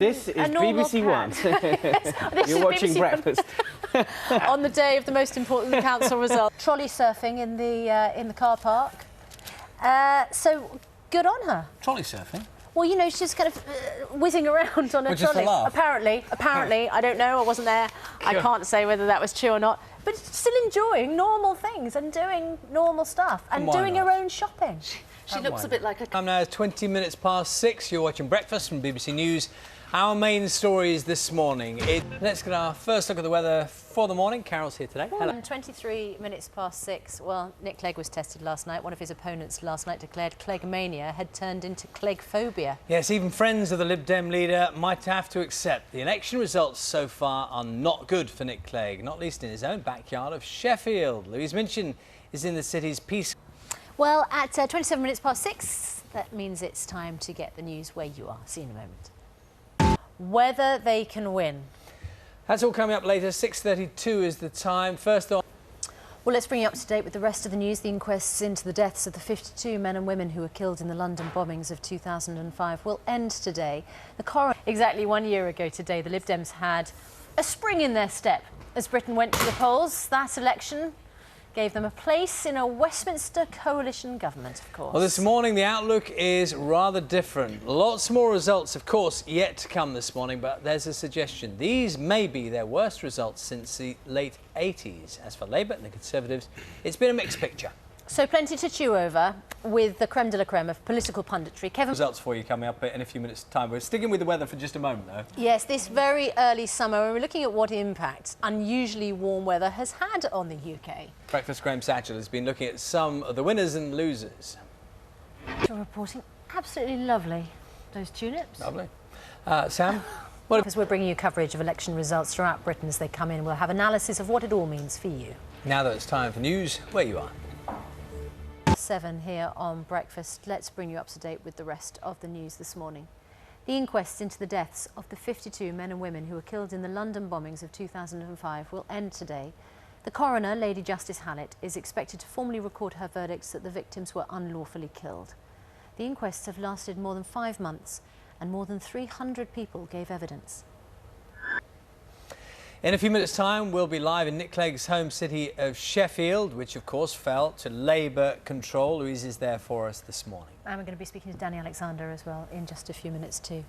This is BBC One. Yes, You're watching Breakfast. On the day of the most important council result. Trolley surfing in the car park. So good on her. Trolley surfing? Well, you know, she's kind of whizzing around on a Which is trolley. for laugh. Apparently, I don't know. I wasn't there. I can't say whether that was true or not. But still enjoying normal things and doing normal stuff and Why doing not? her own shopping. She looks a bit like a... Time now is 20 minutes past 6. You're watching Breakfast from BBC News. Our main stories this morning. Let's get our first look at the weather for the morning. Carol's here today. Hello. 23 minutes past 6. Well, Nick Clegg was tested last night. One of his opponents last night declared Cleggmania had turned into Cleggphobia. Yes, even friends of the Lib Dem leader might have to accept the election results so far are not good for Nick Clegg, not least in his own backyard of Sheffield. Louise Minchin is in the city's peace. Well, at 27 minutes past 6, that means it's time to get the news where you are. See you in a moment. Whether they can win. That's all coming up later. 6:32 is the time. First on. Well, let's bring you up to date with the rest of the news. The inquests into the deaths of the 52 men and women who were killed in the London bombings of 2005 will end today. The coroner. Exactly 1 year ago today, the Lib Dems had a spring in their step as Britain went to the polls. That election gave them a place in a Westminster coalition government, of course. Well, this morning the outlook is rather different. Lots more results, of course, yet to come this morning, but there's a suggestion. These may be their worst results since the late 80s. As for Labour and the Conservatives, it's been a mixed picture. So plenty to chew over with the creme de la creme of political punditry. Kevin... Results for you coming up in a few minutes' time. We're sticking with the weather for just a moment, though. Yes, this very early summer, we're looking at what impact unusually warm weather has had on the UK. Breakfast Graham Satchel has been looking at some of the winners and losers. You're reporting absolutely lovely. Those tulips. Lovely. Sam? As we're bringing you coverage of election results throughout Britain as they come in, we'll have analysis of what it all means for you. Now that it's time for news, where you are. 7 here on Breakfast. Let's bring you up to date with the rest of the news this morning. The inquests into the deaths of the 52 men and women who were killed in the London bombings of 2005 will end today. The coroner, Lady Justice Hallett, is expected to formally record her verdicts that the victims were unlawfully killed. The inquests have lasted more than 5 months and more than 300 people gave evidence. In a few minutes' time, we'll be live in Nick Clegg's home city of Sheffield, which, of course, fell to Labour control. Louise is there for us this morning. And we're going to be speaking to Danny Alexander as well in just a few minutes too.